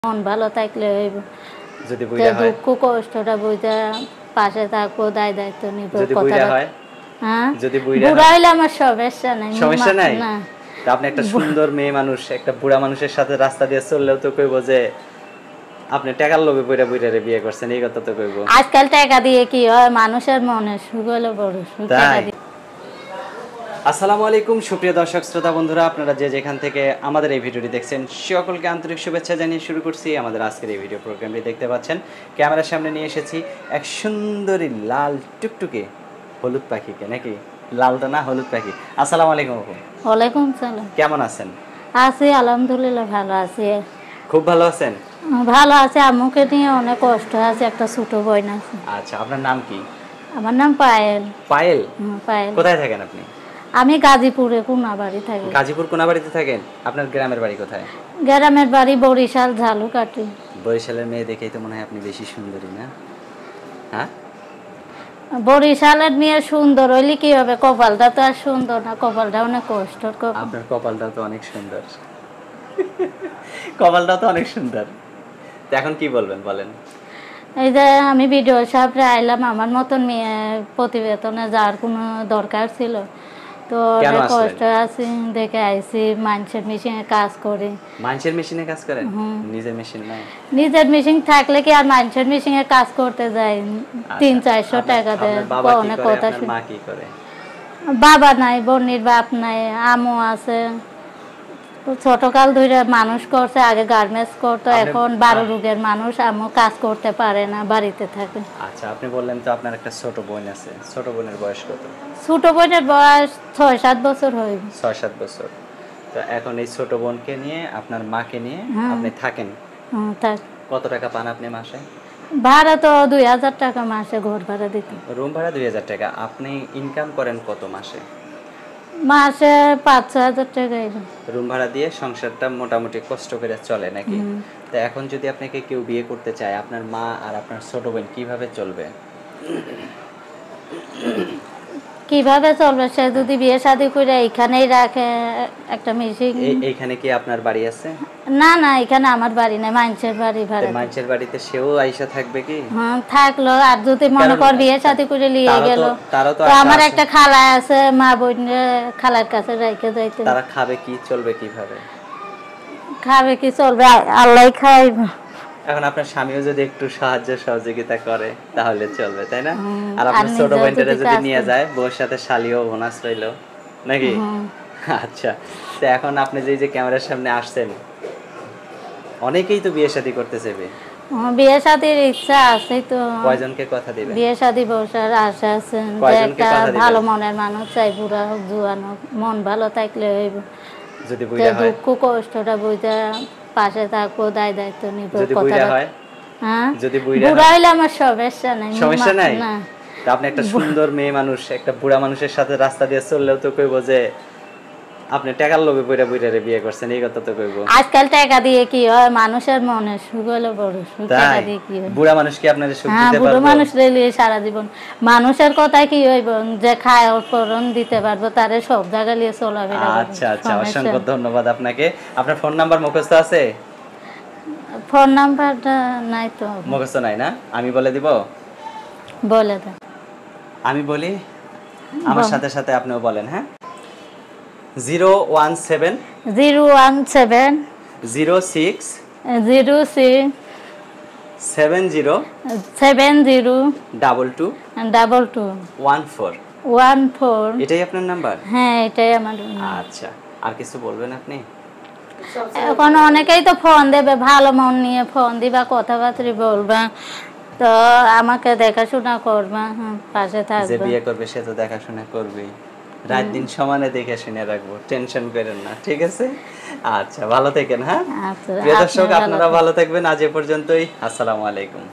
মন ভালো থাকলে হইব। যদি বুইড়া হয় দুঃখ কষ্টটা বুঝা পাশে থাকবো, দায় দায়িত্ব নিব। যদি বুইড়া হয়, হ্যাঁ যদি বুইড়া বুড়া হইলে আমার সমস্যা নাই। সমস্যা নাই। না তা আপনি একটা সুন্দর মেয়ে মানুষ একটা বুড়া মানুষের সাথে রাস্তা দিয়ে চললেও তো কইব যে আপনি টাকার লোভে বুইড়া বুইড়ারে বিয়ে করছেন, এই কথা তো কইব। আজকাল টাকা দিয়ে কি হয়? মানুষের মনে সুখ হলো বড় সুখ। টাকা দিয়ে। আসসালামু আলাইকুম সুপ্রিয় দর্শক শ্রোতা বন্ধুরা, আপনারা যে যেখান থেকে আমাদের এই ভিডিওটি দেখছেন সকলকে আন্তরিক শুভেচ্ছা জানিয়ে শুরু করছি আমাদের আজকের এই ভিডিও প্রোগ্রামটি। দেখতে পাচ্ছেন ক্যামেরার সামনে নিয়ে এসেছি এক সুন্দরী লাল টুকটুকে হলুদ পাখিকে, নাকি লালটা না হলুদ পাখি। আসসালামু আলাইকুম আপু। ওয়ালাইকুম সালাম। কেমন আছেন? আছি আলহামদুলিল্লাহ, ভালো আছি। খুব ভালো আছেন? ভালো আছে। আম্মুকে নিয়ে অনেক কষ্ট আছে, একটা ছোট বোন আছে। আচ্ছা, আপনার নাম কি? আমার নাম পায়েল। পায়েল? পায়েল। কোথায় থাকেন আপনি? আমি গাজীপুরে কোনাবাড়ি থাকি। গাজীপুর কোনাবাড়িতে থাকেন? আপনার গ্রামের বাড়ি কোথায়? গ্রামের বাড়ি বরিশাল ঝালুকাঠি। বরিশালের মেয়ে দেখেই তো মনে হয় আপনি বেশি সুন্দরী, না? হ্যাঁ, বরিশালের মেয়ে সুন্দর হইলে কি হবে? কপালটা তো আর সুন্দর না, কপালটা অনেক কষ্ট। আপনার কপালটা তো অনেক সুন্দর। কপালটা তো অনেক সুন্দর। তো এখন কি বলবেন বলেন? এই যে আমি ভিডিও সামনে আইলাম, আমার মতন মেয়ে প্রতিবেদনে যার কোনো দরকার ছিল, তো অনেক কষ্ট আছে দেখে আইছি। মানুষের মেশিনে কাজ করে। মানুষের মেশিনে কাজ করেন? নিজের মেশিন নাই? নিজের মেশিন থাকলে কি আর মানুষের মেশিনে কাজ করতে যায়? 300-400 টাকা দেয়। অনেক কথা শুনে। মা কি করে? বাবা নাই, বোনের বাপ নাই, আমও আছে। ছোটকাল ধরে মানুষ করছে, আগে গার্মেন্টস করতো, এখন 12 রোগের মানুষ। আমও কাজ করতে পারে না, বাড়িতে থাকে। আচ্ছা, আপনি বললেন তো আপনার একটা ছোট বোন আছে। ছোট বোনের বয়স কত? ছোট বোনের বয়স 6-7 বছর হইবে। 6-7 বছর। তো এখন এই ছোট বোনকে নিয়ে, আপনার মাকে নিয়ে আপনি থাকেন? থাক। কত টাকা পান আপনি মাসে? ভাড়া তো 2000 টাকা মাসে, ঘর ভাড়া দিতে। রুম ভাড়া 2000 টাকা। আপনি ইনকাম করেন কত মাসে? মাসে 5-6 হাজার টাকা। রুম ভাড়া দিয়ে সংসারটা মোটামুটি কষ্ট করে চলে, নাকি? তো এখন যদি আপনাকে কেউ বিয়ে করতে চায়, আপনার মা আর আপনার ছোট বোন কিভাবে চলবে? কিভাবে চলবে? সে যদি বিয়ে শাদী করে এখানেই রাখে একটা মেশিন। এইখানে কি আপনার বাড়ি আছে? না না, এখানে আমার বাড়ি নাই, মানুষের বাড়ি ভাড়া। মানুষের বাড়িতে সেও আইসা থাকবে কি? হ্যাঁ থাকলো। আর যদি মনে কর বিয়ে শাদী করে নিয়ে গেল, তো আমার একটা খালা আছে, মা বোন খালার কাছে রেখে যাইতে। তারা খাবে কি, চলবে কিভাবে? খাবে কি, চলবে আল্লাহ খাইবে। এখন আপনার স্বামীও যদি একটু সাহায্য সহযোগিতা করে তাহলে চলবে, তাই না? আর আপনার ছোট বোনটারে যদি নিয়ে যায়, বউর সাথে শালিও বোনাস রইল, নাকি? আচ্ছা, তো এখন আপনি যে ক্যামেরার সামনে আসছেন, অনেকেই তো বিয়ে শাদী করতে চাইবে। বিয়ে শাদীর ইচ্ছা আছে তো। কয়জনকে কথা দিবেন? বিয়ে শাদী বসার আশা আছে। একটা ভালো মনের মানুষ চাই, বুড়া হোক জুয়ান হোক, মন ভালো থাকলে হইব। যদি বুইড়া হয়, দুঃখ কষ্টটা বুঝা পাশে থাকবো, দায় দায়িত্ব নিব। যদি বুইড়া হয়, হ্যাঁ যদি বুইড়া হইলে আমার সমস্যা নাই। সমস্যা নাই। তা আপনি একটা সুন্দর মেয়ে মানুষ একটা বুড়া মানুষের সাথে রাস্তা দিয়ে চললেও তো কইব যে আপনি টাকার লোভে বুইড়া বুইড়ারে বিয়ে করছেন, এই কথা তো কইব। আজকাল টাকা দিয়ে কি হয়? মানুষের মনে সুখ হলো বড় সুখ। টাকা দিয়ে কি হয়? বুড়া মানুষ কি আপনাদের সুখ দিতে পারবে? বুড়ো মানুষ রইলে সারা জীবন মানুষের কথা কি হইব? যে খায় পরন দিতে পারবো, তারে সব জায়গা নিয়ে চলাবে। আচ্ছা আচ্ছা, অসংখ্য ধন্যবাদ আপনাকে। আপনার ফোন নাম্বার মুখস্থ আছে? ফোন নাম্বারটা নাই তো। মুখস্থ নাই না? আমি বলে দিব? বলে দাও। আমি বলি, আমার সাথে সাথে আপনিও বলেন। হ্যাঁ, 017 017 06 06 70 70 22 22 14। এটাই আপনার নাম্বার? হ্যাঁ, এটাই আমার। আচ্ছা, আর কিছু বলবেন আপনি? এখন অনেকেই তো ফোন দেবে, ভালো মন নিয়ে ফোন দিবা, কথাবার্তা বলবা, তো আমাকে দেখাশোনা করবা, পাশে থাকবে। যে বিয়ে করবে সে তো দেখাশোনা করবেই, রাত দিন সমানে দেখে শুনে রাখবো, টেনশন করেন না, ঠিক আছে? আচ্ছা, ভালো থাকেন। হ্যাঁ, প্রিয় দর্শক, আপনারা ভালো থাকবেন। আজ এ পর্যন্তই। আসসালামু আলাইকুম।